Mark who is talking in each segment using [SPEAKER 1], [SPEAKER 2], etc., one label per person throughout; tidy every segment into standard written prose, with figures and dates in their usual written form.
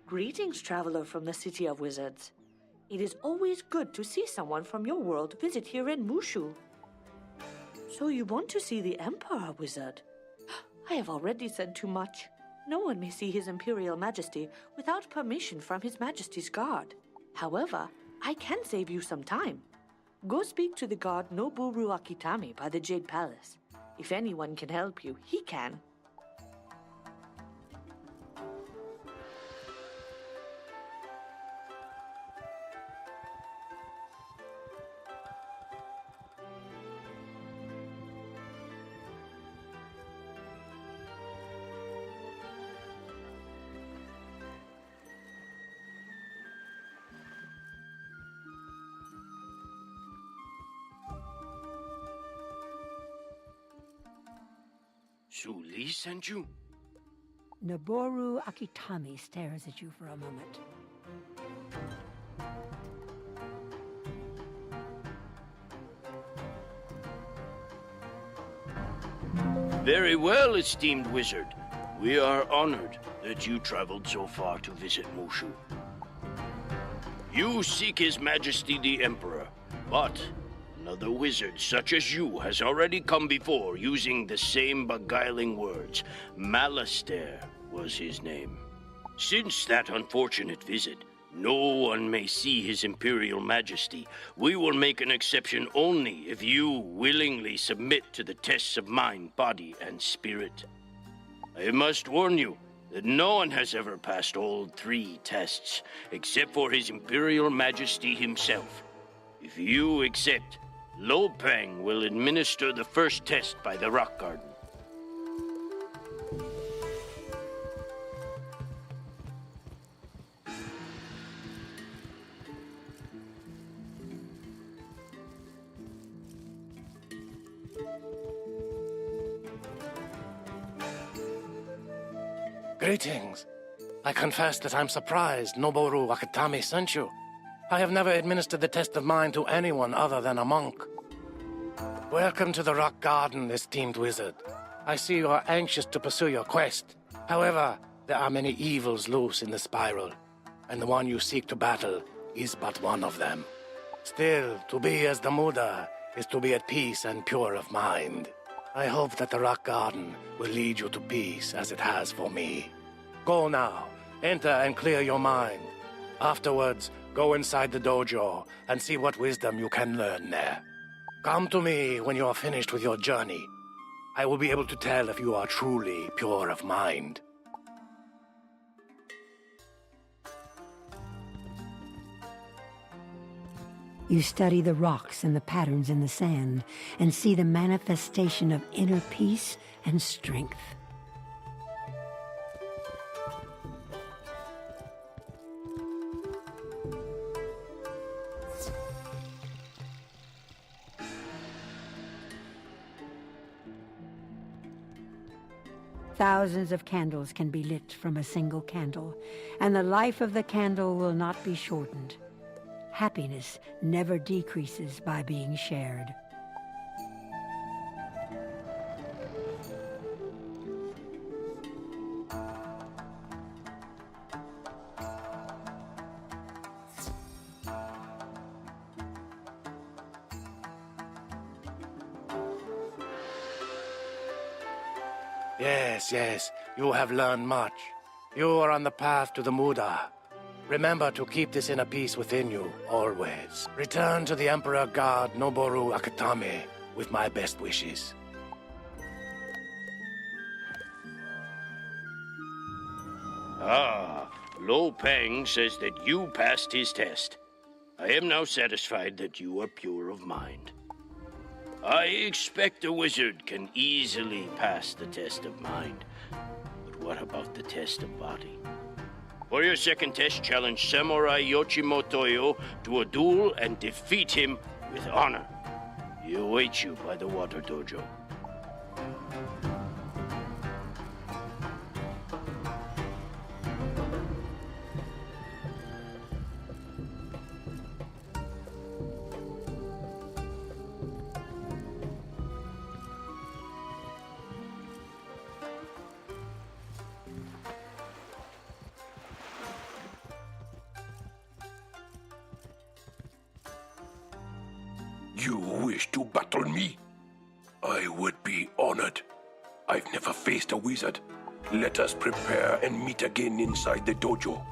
[SPEAKER 1] Greetings, traveler from the City of Wizards. It is always good to see someone from your world visit here in Mooshu. So you want to see the Emperor, Wizard? I have already said too much. No one may see His Imperial Majesty without permission from His Majesty's guard. However, I can save you some time. Go speak to the guard Noboru Akitami by the Jade Palace. If anyone can help you, he can.
[SPEAKER 2] Su Li sent you?
[SPEAKER 3] Noboru Akitami stares at you for a moment.
[SPEAKER 2] Very well, esteemed wizard. We are honored that you traveled so far to visit Mooshu. You seek His Majesty the Emperor, but another wizard such as you has already come before using the same beguiling words. Malastair was his name. Since that unfortunate visit, no one may see His Imperial Majesty. We will make an exception only if you willingly submit to the tests of mind, body, and spirit. I must warn you that no one has ever passed all 3 tests, except for His Imperial Majesty himself. If you accept, Lo Peng will administer the first test by the Rock Garden.
[SPEAKER 4] Greetings. I confess that I'm surprised Noboru Akitami sent you. I have never administered the test of mind to anyone other than a monk. Welcome to the Rock Garden, esteemed wizard. I see you are anxious to pursue your quest. However, there are many evils loose in the spiral, and the one you seek to battle is but one of them. Still, to be as the Muda is to be at peace and pure of mind. I hope that the Rock Garden will lead you to peace as it has for me. Go now, enter and clear your mind. Afterwards, go inside the dojo and see what wisdom you can learn there. Come to me when you are finished with your journey. I will be able to tell if you are truly pure of mind.
[SPEAKER 3] You study the rocks and the patterns in the sand and see the manifestation of inner peace and strength. Thousands of candles can be lit from a single candle, and the life of the candle will not be shortened. Happiness never decreases by being shared.
[SPEAKER 4] Yes, you have learned much. You are on the path to the Muda. Remember to keep this inner peace within you, always. Return to the Emperor God Noboru Akitami with my best wishes.
[SPEAKER 2] Ah, Lo Peng says that you passed his test. I am now satisfied that you are pure of mind. I expect a wizard can easily pass the test of mind. But what about the test of body? For your second test, challenge Samurai Yoshimotoyo to a duel and defeat him with honor. He awaits you by the water dojo.
[SPEAKER 5] You wish to battle me? I would be honored. I've never faced a wizard. Let us prepare and meet again inside the dojo.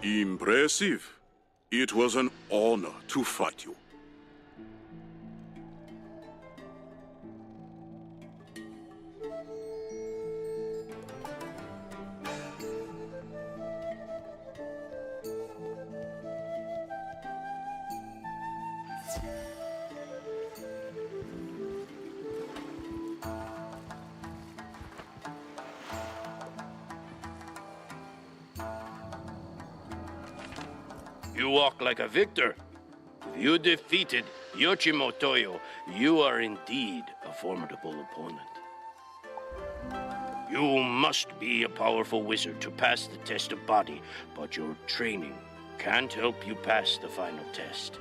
[SPEAKER 6] Impressive. It was an honor to fight you.
[SPEAKER 2] You walk like a victor. If you defeated Yoshimo Toyo, you are indeed a formidable opponent. You must be a powerful wizard to pass the test of body, but your training can't help you pass the final test.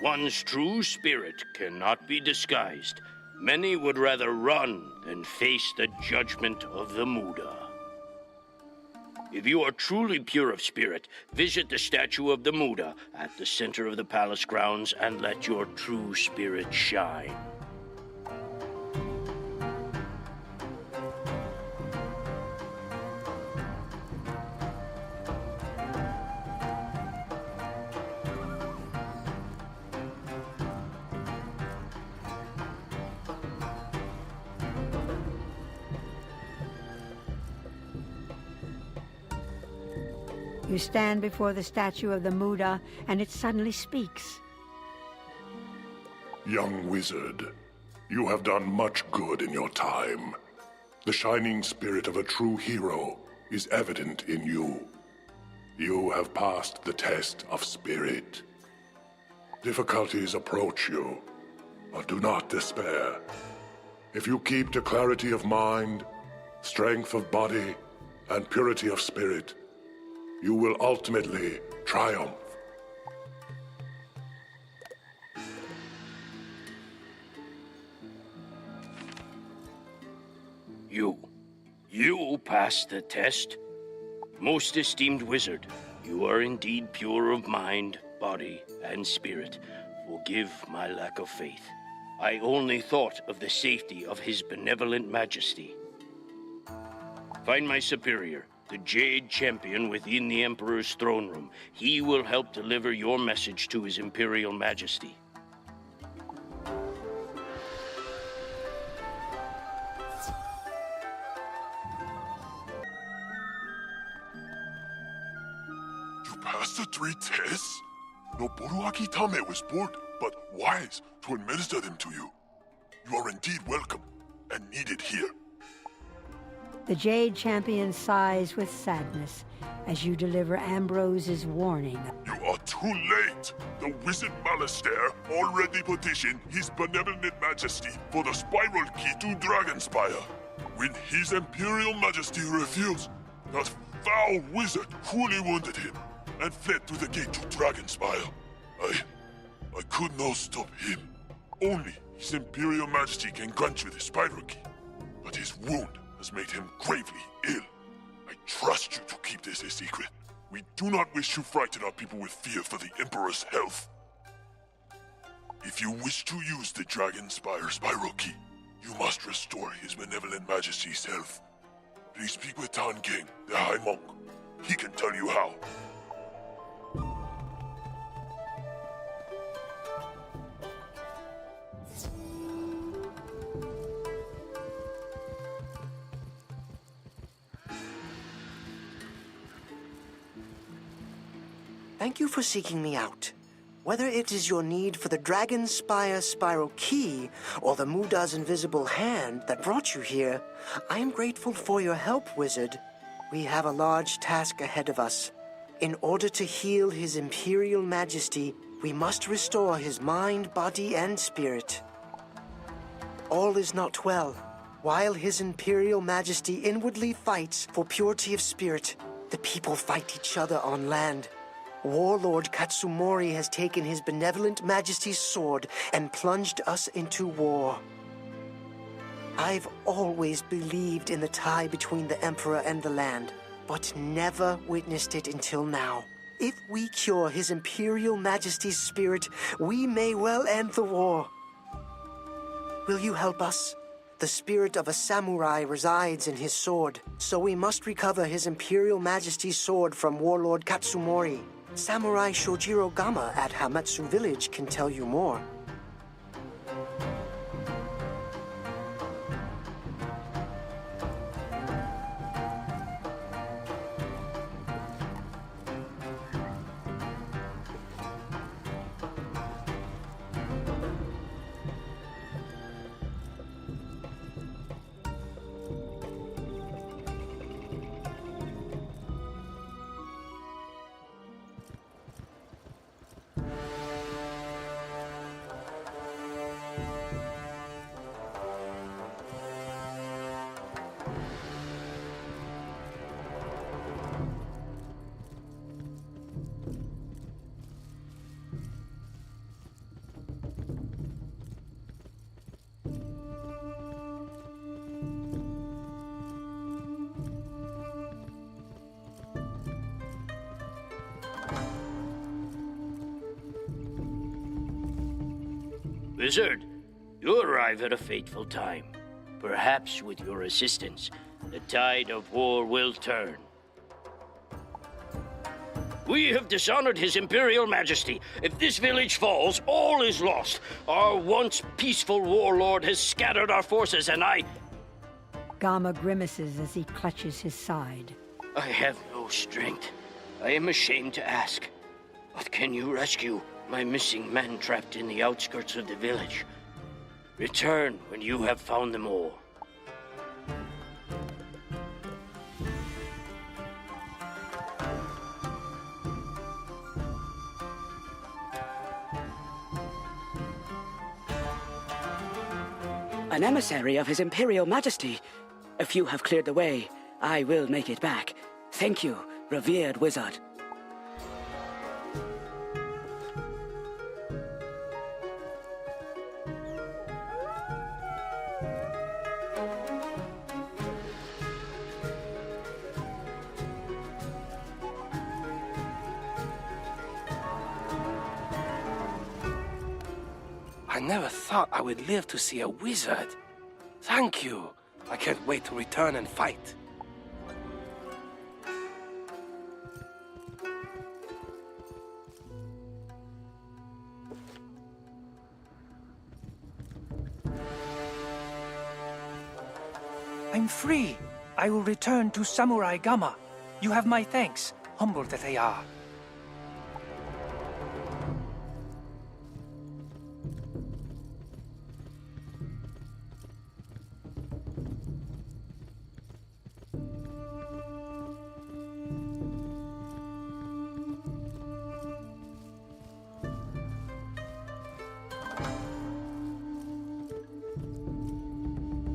[SPEAKER 2] One's true spirit cannot be disguised. Many would rather run than face the judgment of the Muda. If you are truly pure of spirit, visit the statue of the Muda at the center of the palace grounds and let your true spirit shine.
[SPEAKER 3] You stand before the statue of the Muda, and it suddenly speaks.
[SPEAKER 5] Young wizard, you have done much good in your time. The shining spirit of a true hero is evident in you. You have passed the test of spirit. Difficulties approach you, but do not despair. If you keep to clarity of mind, strength of body, and purity of spirit, you will ultimately triumph.
[SPEAKER 2] You passed the test. Most esteemed wizard, you are indeed pure of mind, body, and spirit. Forgive my lack of faith. I only thought of the safety of His benevolent majesty. Find my superior, the Jade Champion, within the Emperor's throne room. He will help deliver your message to His Imperial Majesty.
[SPEAKER 5] You passed the 3 tests? Noboru Akitame was bored, but wise to administer them to you. You are indeed welcome, and needed here.
[SPEAKER 3] The Jade Champion sighs with sadness as you deliver Ambrose's warning.
[SPEAKER 5] You are too late! The Wizard Malastair already petitioned His Benevolent Majesty for the Spiral Key to Dragonspire. When His Imperial Majesty refused, that foul wizard cruelly wounded him and fled through the gate to Dragonspire. I could not stop him. Only His Imperial Majesty can grant you the Spiral Key. But his wound has made him gravely ill. I trust you to keep this a secret. We do not wish to frighten our people with fear for the Emperor's health. If you wish to use the Dragonspire Spiral Key, you must restore His Benevolent Majesty's health. Please speak with Tan King, the High Monk. He can tell you how.
[SPEAKER 7] Thank you for seeking me out. Whether it is your need for the Dragonspire Spiral Key or the Muda's invisible hand that brought you here, I am grateful for your help, Wizard. We have a large task ahead of us. In order to heal His Imperial Majesty, we must restore his mind, body, and spirit. All is not well. While His Imperial Majesty inwardly fights for purity of spirit, the people fight each other on land. Warlord Katsumori has taken His Benevolent Majesty's sword and plunged us into war. I've always believed in the tie between the Emperor and the land, but never witnessed it until now. If we cure His Imperial Majesty's spirit, we may well end the war. Will you help us? The spirit of a samurai resides in his sword, so we must recover His Imperial Majesty's sword from Warlord Katsumori. Samurai Shojiro Gama at Hamatsu Village can tell you more.
[SPEAKER 2] Wizard, you arrive at a fateful time. Perhaps with your assistance, the tide of war will turn. We have dishonored His Imperial Majesty. If this village falls, all is lost. Our once peaceful warlord has scattered our forces, and
[SPEAKER 3] Gama grimaces as he clutches his side.
[SPEAKER 2] I have no strength. I am ashamed to ask. But can you rescue my missing men trapped in the outskirts of the village? Return when you have found them all.
[SPEAKER 8] An emissary of His Imperial Majesty. If you have cleared the way, I will make it back. Thank you, revered wizard.
[SPEAKER 4] I never thought I would live to see a wizard. Thank you. I can't wait to return and fight.
[SPEAKER 9] I'm free. I will return to Samurai Gama. You have my thanks, humble that they are.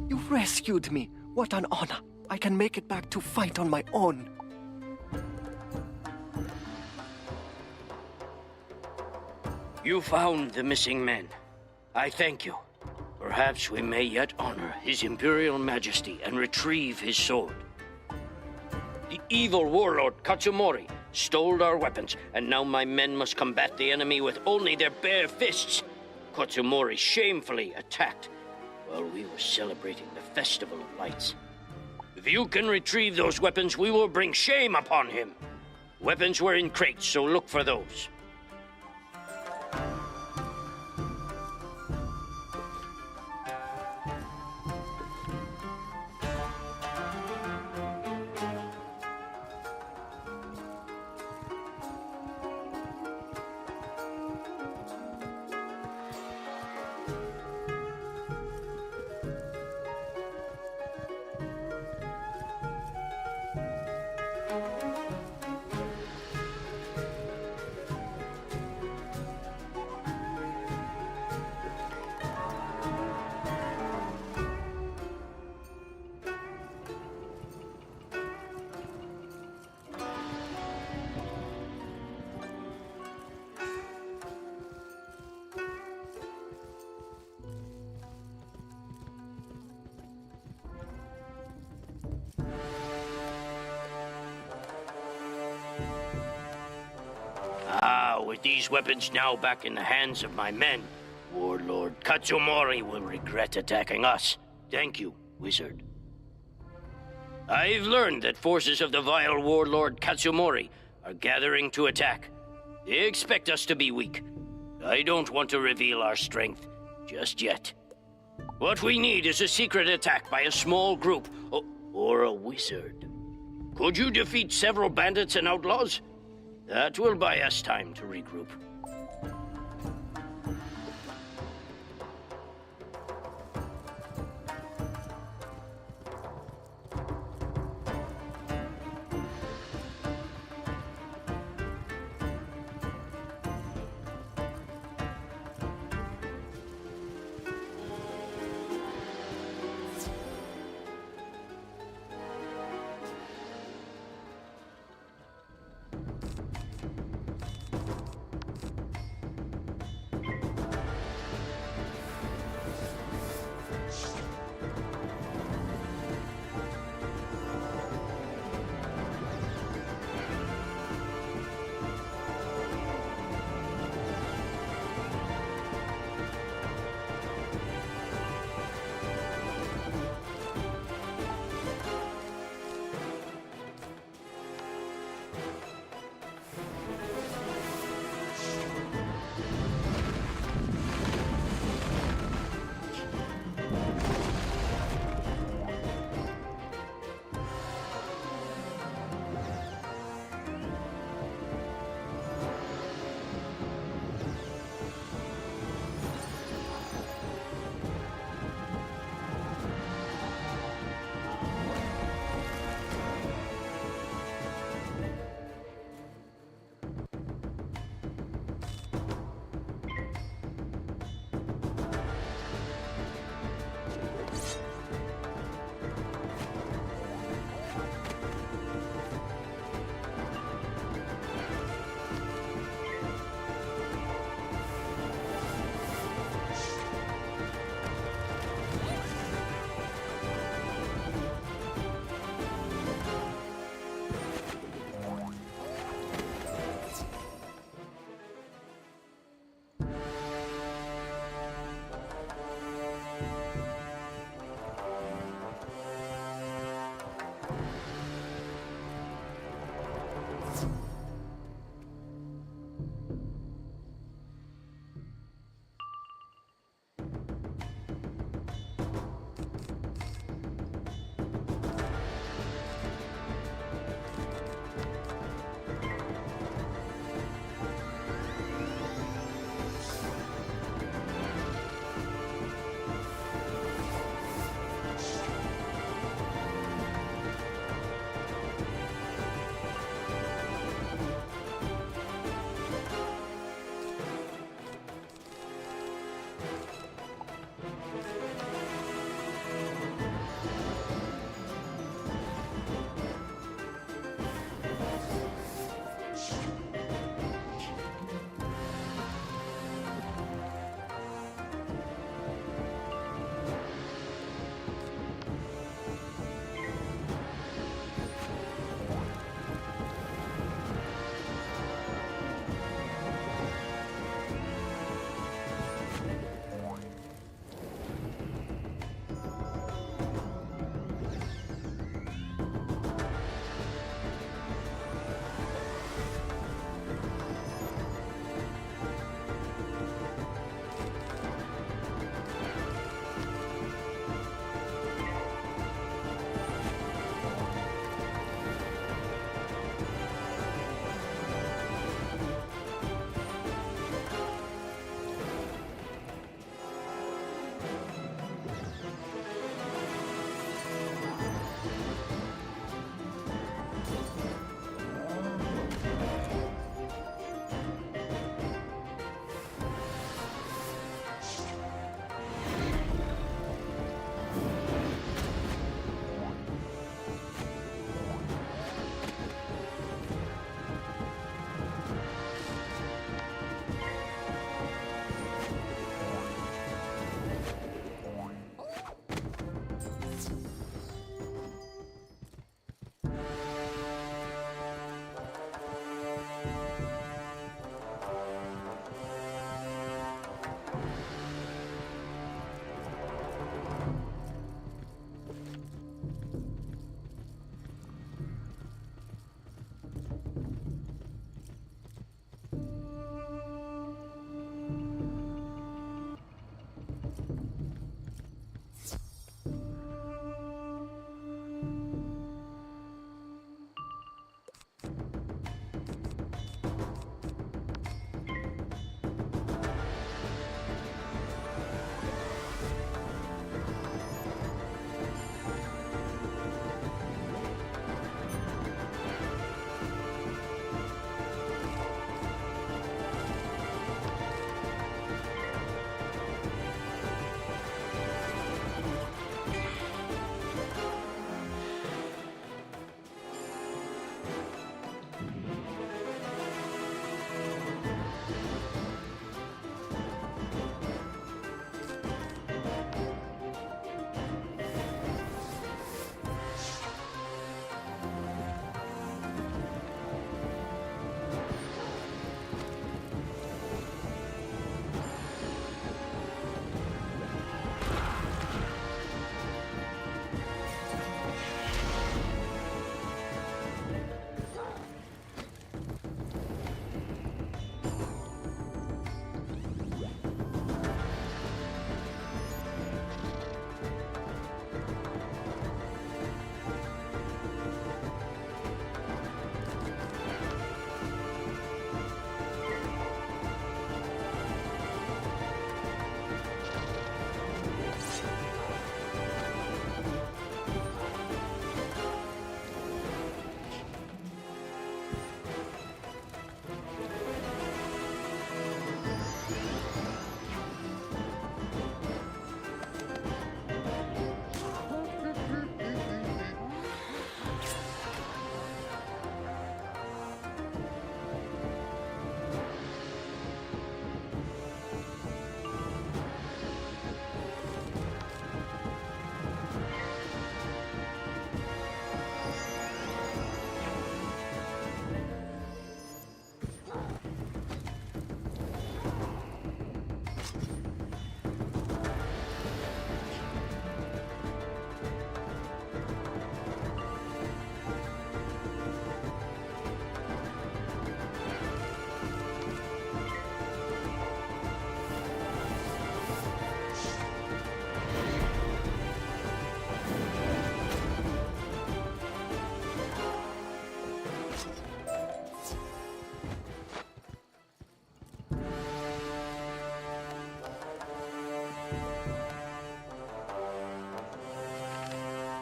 [SPEAKER 10] You rescued me. What an honor. I can make it back to fight on my own.
[SPEAKER 2] You found the missing men. I thank you. Perhaps we may yet honor His Imperial Majesty and retrieve his sword. The evil warlord Katsumori stole our weapons, and now my men must combat the enemy with only their bare fists. Katsumori shamefully attacked while we were celebrating the Festival of Lights. If you can retrieve those weapons, we will bring shame upon him. Weapons were in crates, so look for those. With these weapons now back in the hands of my men, Warlord Katsumori will regret attacking us. Thank you, Wizard. I've learned that forces of the vile Warlord Katsumori are gathering to attack. They expect us to be weak. I don't want to reveal our strength just yet. What we need is a secret attack by a small group, or a wizard. Could you defeat several bandits and outlaws? That will buy us time to regroup.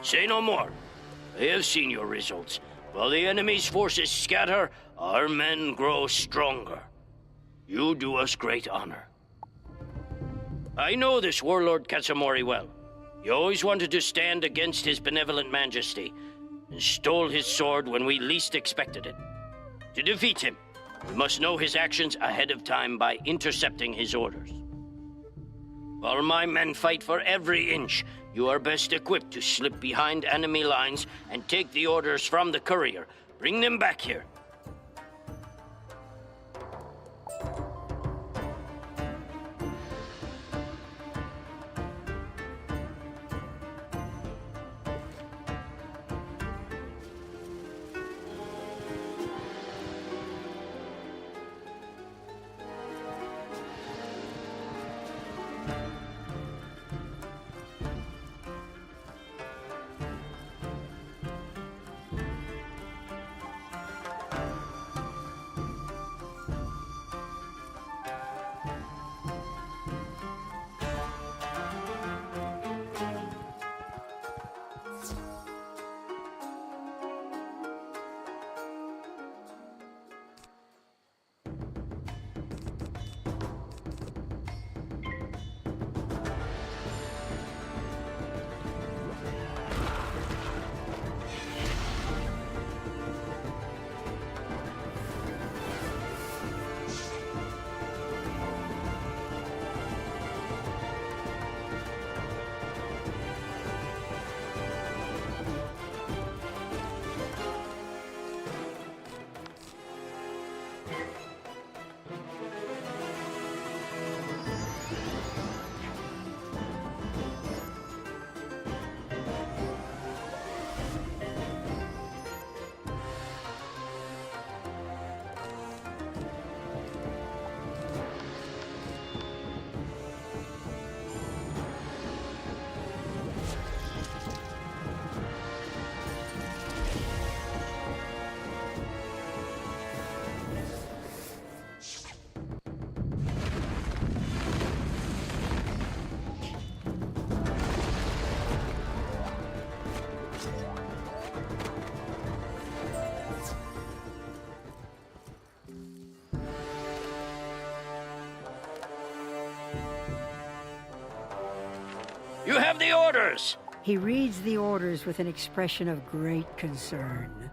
[SPEAKER 2] Say no more. I have seen your results. While the enemy's forces scatter, our men grow stronger. You do us great honor. I know this warlord Katsumori well. He always wanted to stand against his benevolent majesty, and stole his sword when we least expected it. To defeat him, we must know his actions ahead of time by intercepting his orders. While my men fight for every inch, you are best equipped to slip behind enemy lines and take the orders from the courier. Bring them back here. You have the orders!
[SPEAKER 3] He reads the orders with an expression of great concern.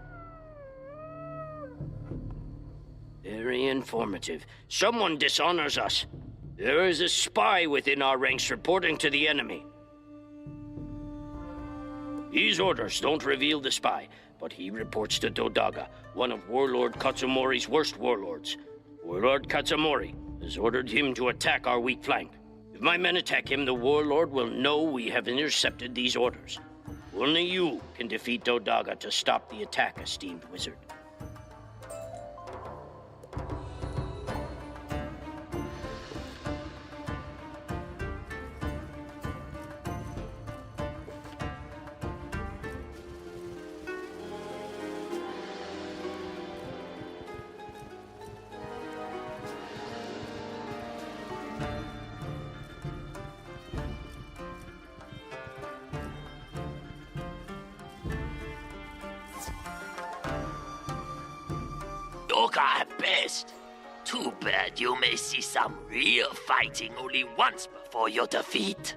[SPEAKER 2] Very informative. Someone dishonors us. There is a spy within our ranks reporting to the enemy. These orders don't reveal the spy, but he reports to Dodaga, one of Warlord Katsumori's worst warlords. Warlord Katsumori has ordered him to attack our weak flank. If my men attack him, the Warlord will know we have intercepted these orders. Only you can defeat Dodaga to stop the attack, esteemed wizard.
[SPEAKER 11] Doga at best. Too bad you may see some real fighting only once before your defeat.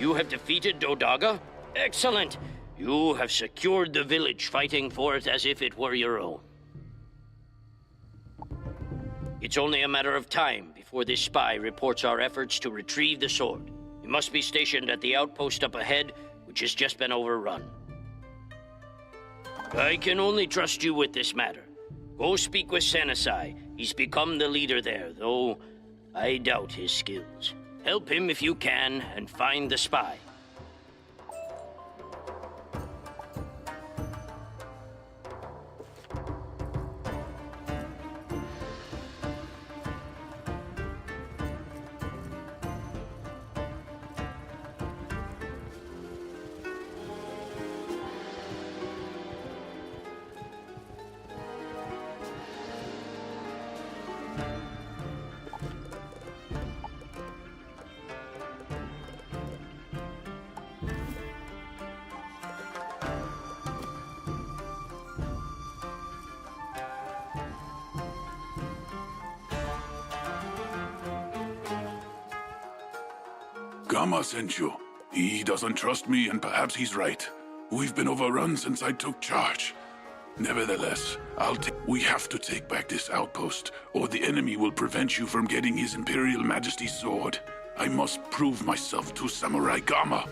[SPEAKER 2] You have defeated Dodaga? Excellent! You have secured the village, fighting for it as if it were your own. It's only a matter of time before this spy reports our efforts to retrieve the sword. He must be stationed at the outpost up ahead, which has just been overrun. I can only trust you with this matter. Go speak with Senasai. He's become the leader there, though I doubt his skills. Help him if you can, and find the spy.
[SPEAKER 5] Gamma sent you. He doesn't trust me, and perhaps he's right. We've been overrun since I took charge. Nevertheless, we have to take back this outpost, or the enemy will prevent you from getting His Imperial Majesty's sword. I must prove myself to Samurai Gamma.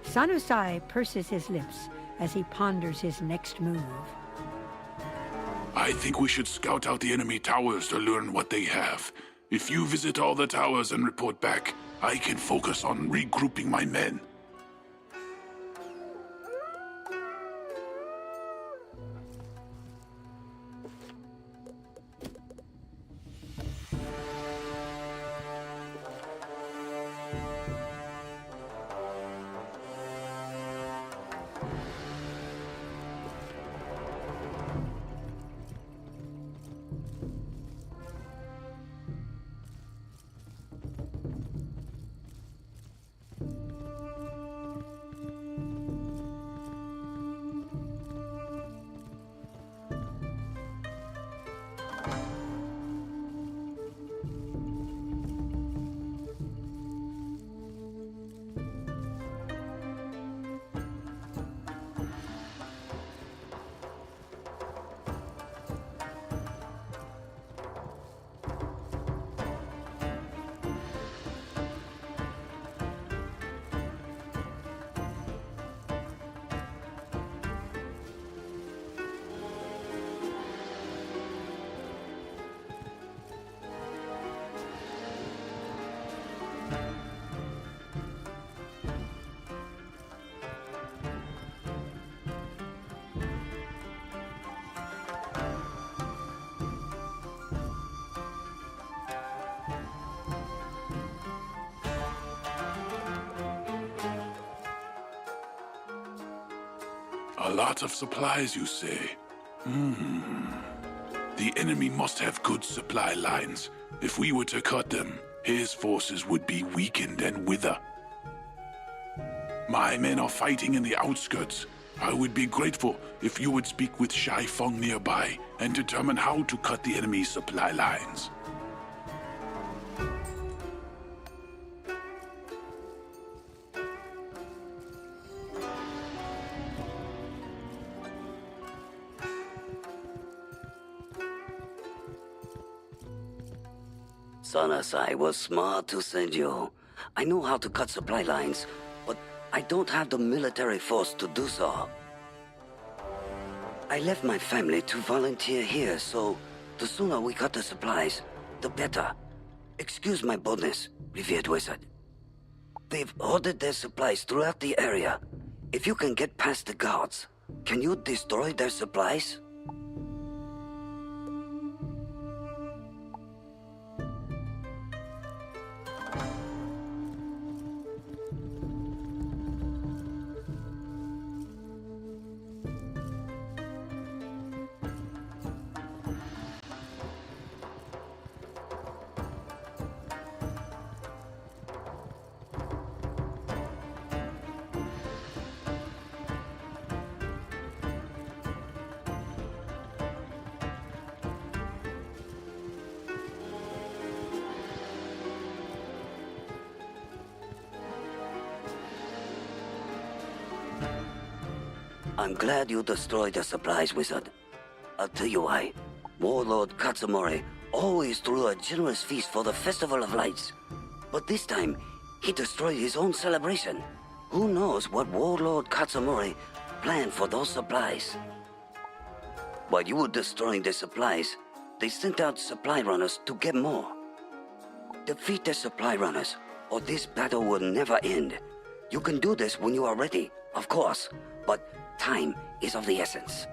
[SPEAKER 3] Sanusai purses his lips as he ponders his next move.
[SPEAKER 5] I think we should scout out the enemy towers to learn what they have. If you visit all the towers and report back, I can focus on regrouping my men. A lot of supplies, you say? The enemy must have good supply lines. If we were to cut them, his forces would be weakened and wither. My men are fighting in the outskirts. I would be grateful if you would speak with Shai Feng nearby and determine how to cut the enemy's supply lines.
[SPEAKER 12] Sanasai was smart to send you. I know how to cut supply lines, but I don't have the military force to do so. I left my family to volunteer here, so the sooner we cut the supplies, the better. Excuse my boldness, revered wizard. They've hoarded their supplies throughout the area. If you can get past the guards, can you destroy their supplies? I'm glad you destroyed the supplies, wizard. I'll tell you why. Warlord Katsumori always threw a generous feast for the Festival of Lights. But this time, he destroyed his own celebration. Who knows what Warlord Katsumori planned for those supplies? While you were destroying the supplies, they sent out supply runners to get more. Defeat the supply runners, or this battle will never end. You can do this when you are ready, of course, but time is of the essence.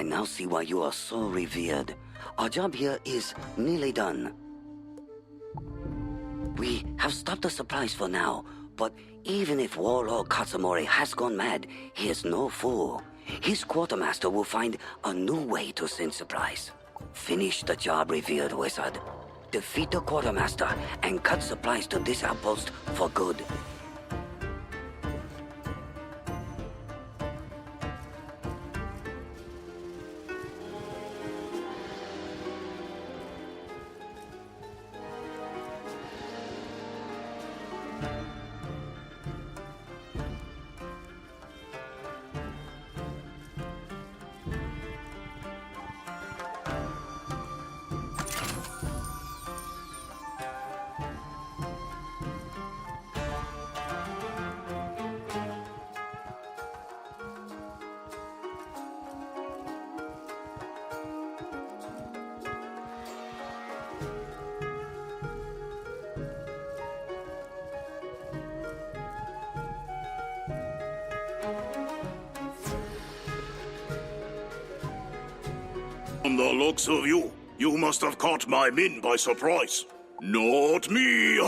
[SPEAKER 12] I now see why you are so revered. Our job here is nearly done. We have stopped the supplies for now, but even if Warlord Katsumori has gone mad, he is no fool. His quartermaster will find a new way to send supplies. Finish the job, revered wizard. Defeat the quartermaster and cut supplies to this outpost for good.
[SPEAKER 6] From the looks of you, you must have caught my men by surprise. Not me!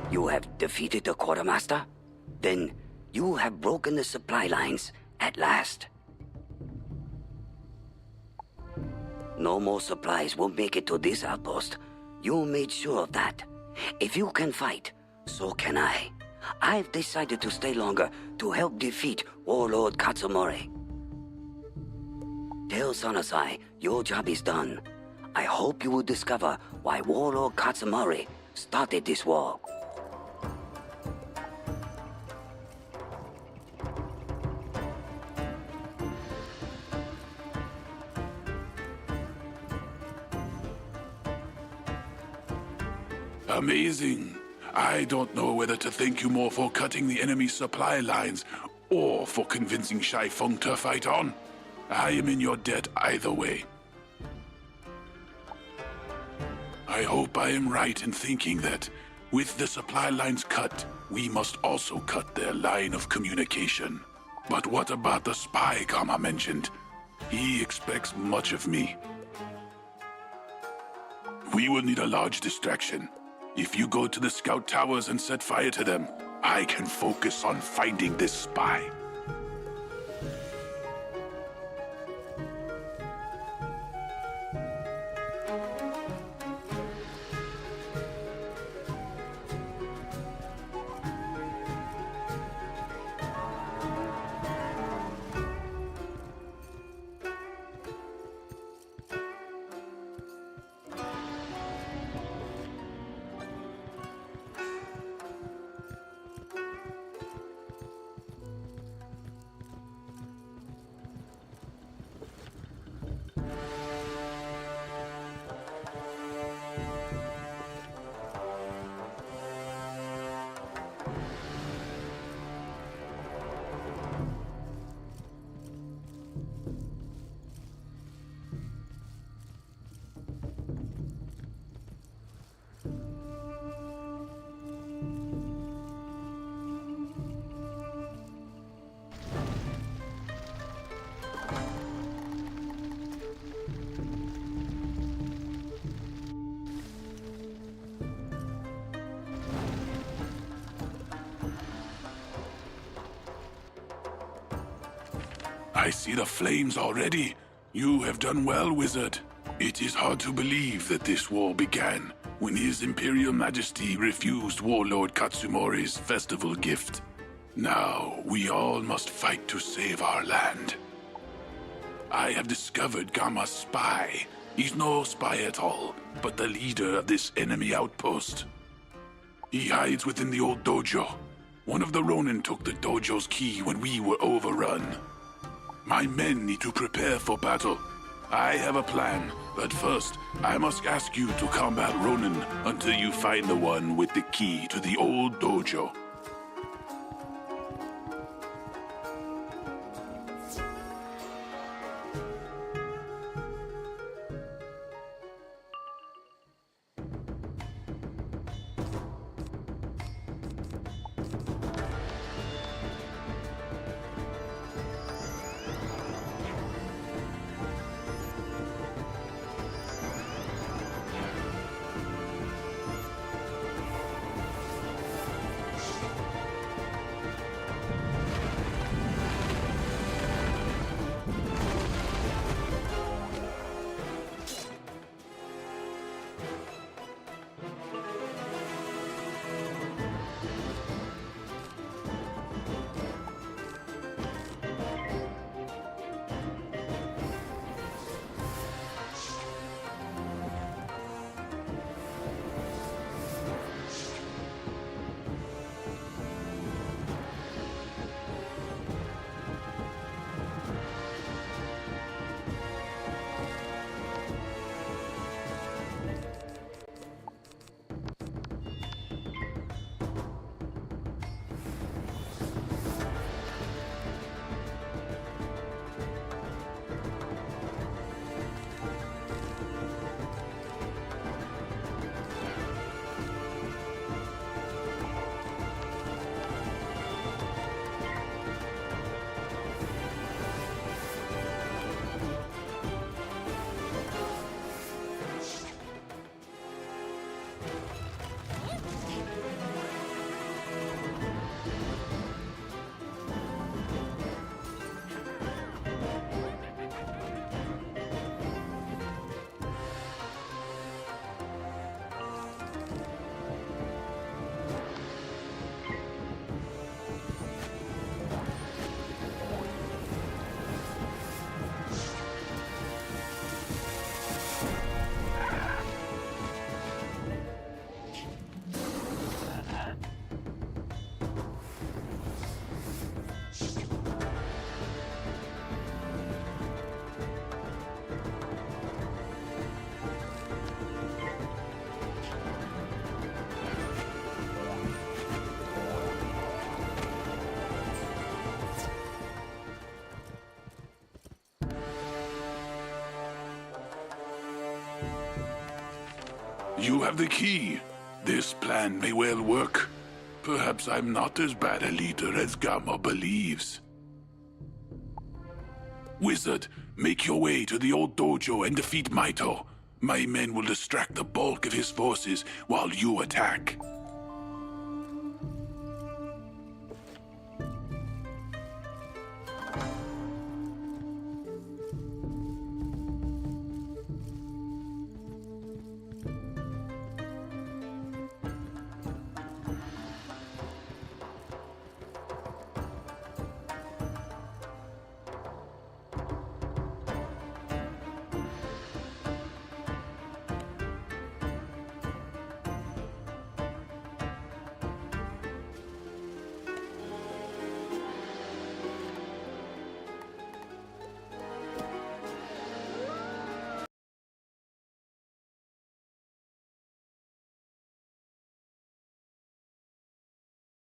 [SPEAKER 12] You have defeated the quartermaster? Then you have broken the supply lines at last. No more supplies will make it to this outpost. You made sure of that. If you can fight, so can I. I've decided to stay longer to help defeat Warlord Katsumori. Tell Sanasai your job is done. I hope you will discover why Warlord Katsumori started this war.
[SPEAKER 5] Amazing. I don't know whether to thank you more for cutting the enemy supply lines or for convincing Shai Feng to fight on. I am in your debt either way. I hope I am right in thinking that, with the supply lines cut, we must also cut their line of communication. But what about the spy Gamma mentioned? He expects much of me. We will need a large distraction. If you go to the scout towers and set fire to them, I can focus on finding this spy. I see the flames already. You have done well, wizard. It is hard to believe that this war began when His Imperial Majesty refused Warlord Katsumori's festival gift. Now, we all must fight to save our land. I have discovered Gamma's spy. He's no spy at all, but the leader of this enemy outpost. He hides within the old dojo. One of the Ronin took the dojo's key when we were overrun. My men need to prepare for battle. I have a plan, but first, I must ask you to combat Ronin until you find the one with the key to the old dojo. You have the key. This plan may well work. Perhaps I'm not as bad a leader as Gamma believes. Wizard, make your way to the old dojo and defeat Maito. My men will distract the bulk of his forces while you attack.